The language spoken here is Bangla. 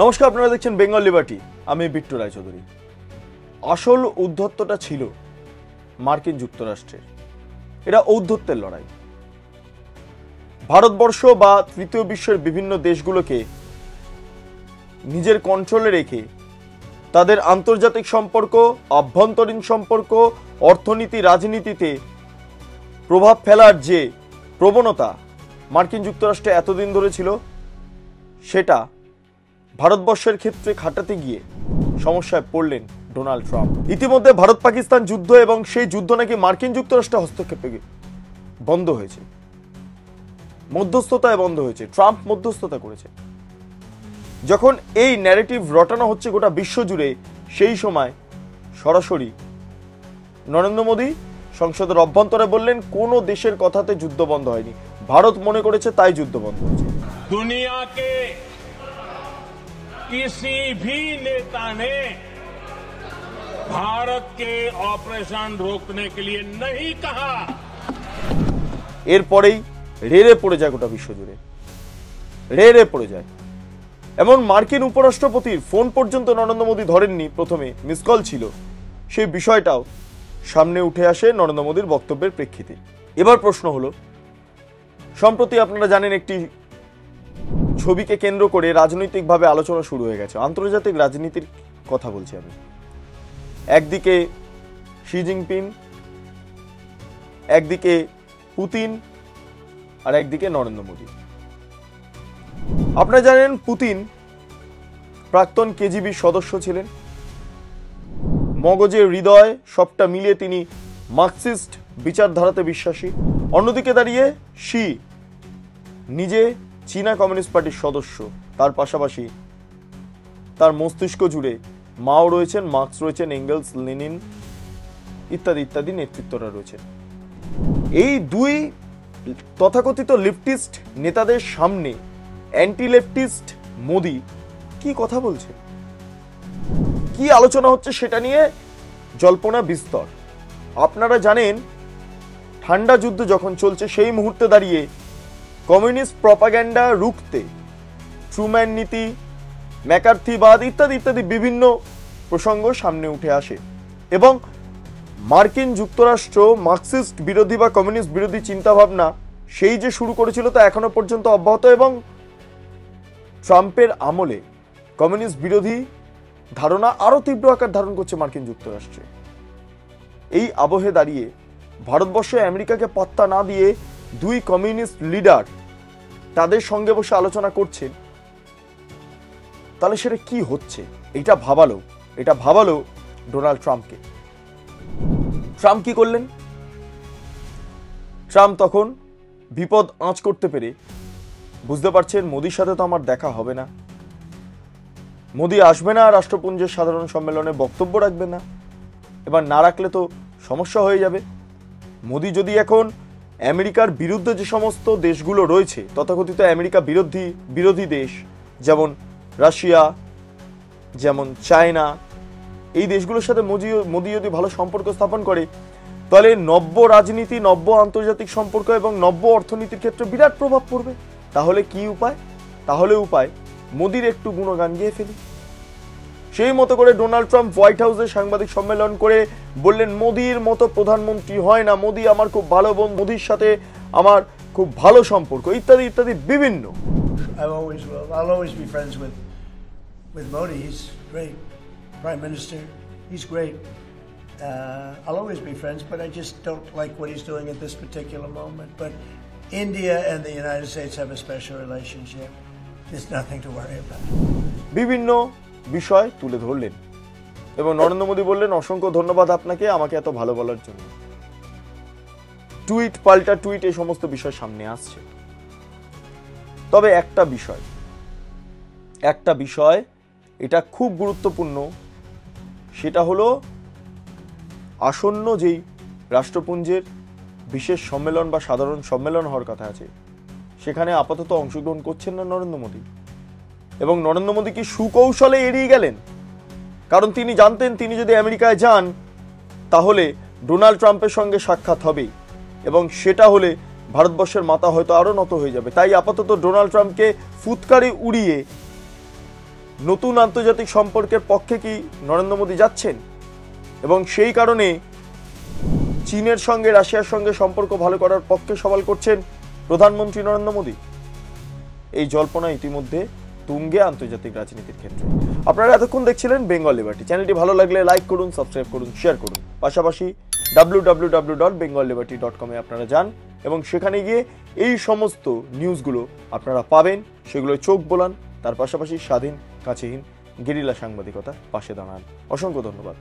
নমস্কার, আপনারা দেখছেন বেঙ্গল লিবার্টি। আমি বিট্টু রায়চৌধুরী। আসল ঔদ্ধত্যটা ছিল মার্কিন যুক্তরাষ্ট্রের। এটা ঔদ্ধত্যের লড়াই। ভারতবর্ষ বা তৃতীয় বিশ্বের বিভিন্ন দেশগুলোকে নিজের কন্ট্রোলে রেখে তাদের আন্তর্জাতিক সম্পর্ক, আভ্যন্তরীণ সম্পর্ক, অর্থনীতি, রাজনীতিতে প্রভাব ফেলার যে প্রবণতা মার্কিন যুক্তরাষ্ট্রে এতদিন ধরে ছিল, সেটা ভারতবর্ষের ক্ষেত্রে খাটাতে গিয়ে সমস্যায় পড়লেন ডোনাল্ড ট্রাম্প। ইতিমধ্যে ভারত পাকিস্তান যুদ্ধ এবং সেই যুদ্ধ নাকি মার্কিন যুক্তরাষ্ট্রে হস্তক্ষেপে বন্ধ হয়েছে, মধ্যস্থতায় বন্ধ হয়েছে, ট্রাম্প মধ্যস্থতা করেছে। যখন এই ন্যারেটিভ রটানো হচ্ছে গোটা বিশ্ব জুড়ে, সেই সময় সরাসরি নরেন্দ্র মোদী সংসদের অভ্যন্তরে বললেন কোন দেশের কথাতে যুদ্ধ বন্ধ হয়নি, ভারত মনে করেছে তাই যুদ্ধ বন্ধ হয়েছে। दुनिया के किसी भी नेता ने भारत के ऑपरेशन रोकने के लिए नहीं कहा। এরপরেই রেড়ে পড়ে যায় গোটা বিশ্ব জুড়ে, রেড়ে পড়ে যায়। এমন মার্কিন উপরাষ্ট্রপতির ফোন পর্যন্ত নরেন্দ্র মোদী ধরেননি, প্রথমে মিস কল ছিল। সেই বিষয়টাও সামনে উঠে আসে নরেন্দ্র মোদীর বক্তব্যের প্রেক্ষিতে। এবার প্রশ্ন হলো, সম্প্রতি আপনারা জানেন একটি ছবিকে কেন্দ্র করে রাজনৈতিকভাবে আলোচনা শুরু হয়ে গেছে। আন্তর্জাতিক রাজনীতির কথা বলছি আমি। একদিকে শি জিনপিং, একদিকে পুতিন, আর একদিকে নরেন্দ্র মোদী। আপনারা জানেন পুতিন প্রাক্তন কেজিবি সদস্য ছিলেন, মগজে হৃদয় সবটা মিলিয়ে তিনি মার্কসিস্ট বিচারধারাতে বিশ্বাসী। অন্যদিকে দাঁড়িয়ে শি নিজে চীনা কমিউনিস্ট পার্টির সদস্য, তার পাশাপাশি তার মস্তিষ্ক জুড়ে মাও রয়েছেন, মার্কস রয়েছেন, এঙ্গেলস, লেনিন ইত্যাদি ইত্যাদি নেতৃত্বরা রয়েছেন। এই দুই তথাকথিত লেফটিস্ট নেতাদের সামনে অ্যান্টি লেফটিস্ট মোদি কি কথা বলছে, কি আলোচনা হচ্ছে, সেটা নিয়ে জল্পনা বিস্তর। আপনারা জানেন ঠান্ডা যুদ্ধ যখন চলছে, সেই মুহূর্তে দাঁড়িয়ে কমিউনিস্ট প্রপাগ্যান্ডা রুখতে ট্রুম্যান নীতি, ম্যাকার্থিবাদ ইত্যাদি ইত্যাদি বিভিন্ন প্রসঙ্গ সামনে উঠে আসে এবং মার্কিন যুক্তরাষ্ট্র মার্কসিস্ট বিরোধী বা কমিউনিস্ট বিরোধী চিন্তাভাবনা সেই যে শুরু করেছিল তা এখনো পর্যন্ত অব্যাহত এবং ট্রাম্পের আমলে কমিউনিস্ট বিরোধী ধারণা আরো তীব্র আকার ধারণ করছে মার্কিন যুক্তরাষ্ট্রে। এই আবহে দাঁড়িয়ে ভারতবর্ষে আমেরিকাকে পাত্তা না দিয়ে দুই কমিউনিস্ট লিডার তাদের সঙ্গে বসে আলোচনা করছেন, তাহলে সেটা কি হচ্ছে? এটা ভাবালো ডোনাল্ড ট্রাম্পকে। ট্রাম্প কি করলেন? ট্রাম্প তখন বিপদ আঁচ করতে পেরে বুঝতে পারছেন মোদির সাথে তো আমার দেখা হবে না, মোদি আসবে না রাষ্ট্রপুঞ্জের সাধারণ সম্মেলনে, বক্তব্য রাখবে না। এবার না রাখলে তো সমস্যা হয়ে যাবে। মোদি যদি এখন আমেরিকার বিরুদ্ধে যে সমস্ত দেশগুলো রয়েছে, তথাকথিত আমেরিকা বিরোধী দেশ, যেমন রাশিয়া, যেমন চায়না, এই দেশগুলোর সাথে মোদি যদি ভালো সম্পর্ক স্থাপন করে, তাহলে নব্য রাজনীতি, নব্য আন্তর্জাতিক সম্পর্ক এবং নব্য অর্থনীতির ক্ষেত্রে বিরাট প্রভাব পড়বে। তাহলে কি উপায়? তাহলে উপায় মোদির একটু গুণগান গেয়ে ফেলি। সেই মতো করে ডোনাল্ড ট্রাম্প হোয়াইট হাউসে সাংবাদিক সম্মেলন করে বললেন, মোদির মতো প্রধানমন্ত্রী হয় না, মোদি আমার খুব ভালো বোন, মোদির সাথে আমার খুব ভালো সম্পর্ক ইত্যাদি ইত্যাদি বিভিন্ন। I'll always be friends with Modi. He's great prime minister. He's great. I'll always be friends, but I just don't like what he's doing at this particular moment. But India and the United States have a special relationship. There's nothing to worry about. বিভিন্ন বিষয় তুলে ধরলেন এবং নরেন্দ্র মোদী বললেন, অসংখ্য ধন্যবাদ আপনাকে আমাকে এত ভালো বলার জন্য। টুইট পাল্টা টুইট, এই সমস্ত বিষয় সামনে আসছে। তবে একটা বিষয় এটা খুব গুরুত্বপূর্ণ, সেটা হলো আসন্ন যেই রাষ্ট্রপুঞ্জের বিশেষ সম্মেলন বা সাধারণ সম্মেলন হওয়ার কথা আছে, সেখানে আপাতত অংশগ্রহণ করছেন না নরেন্দ্র মোদী। এবং নরেন্দ্র মোদী কি সুকৌশলে এড়িয়ে গেলেন, কারণ তিনি জানতেন তিনি যদি আমেরিকায় যান তাহলে ডোনাল্ড ট্রাম্পের সঙ্গে সাক্ষাৎ হবে এবং সেটা হলে ভারতবর্ষের মাথা হয়তো আরো নত হয়ে যাবে। তাই আপাতত ডোনাল্ড ট্রাম্পকে ফুৎকারে উড়িয়ে নতুন আন্তর্জাতিক সম্পর্কের পক্ষে কি নরেন্দ্র মোদী যাচ্ছেন, এবং সেই কারণে চীনের সঙ্গে রাশিয়ার সঙ্গে সম্পর্ক ভালো করার পক্ষে সওয়াল করছেন প্রধানমন্ত্রী নরেন্দ্র মোদী? এই জল্পনা ইতিমধ্যে তুঙ্গে আন্তর্জাতিক রাজনীতির ক্ষেত্রে। আপনারা এতক্ষণ দেখছিলেন বেঙ্গল লিবার্টি। চ্যানেলটি ভালো লাগলে লাইক করুন, সাবস্ক্রাইব করুন, শেয়ার করুন। পাশাপাশি www.bengalliberty.com এ আপনারা যান এবং সেখানে গিয়ে এই সমস্ত নিউজগুলো আপনারা পাবেন, সেগুলো চোখ বোলান। তার পাশাপাশি স্বাধীন, কাছেহীন গেরিলা সাংবাদিকতা পাশে দাঁড়ান। অসংখ্য ধন্যবাদ।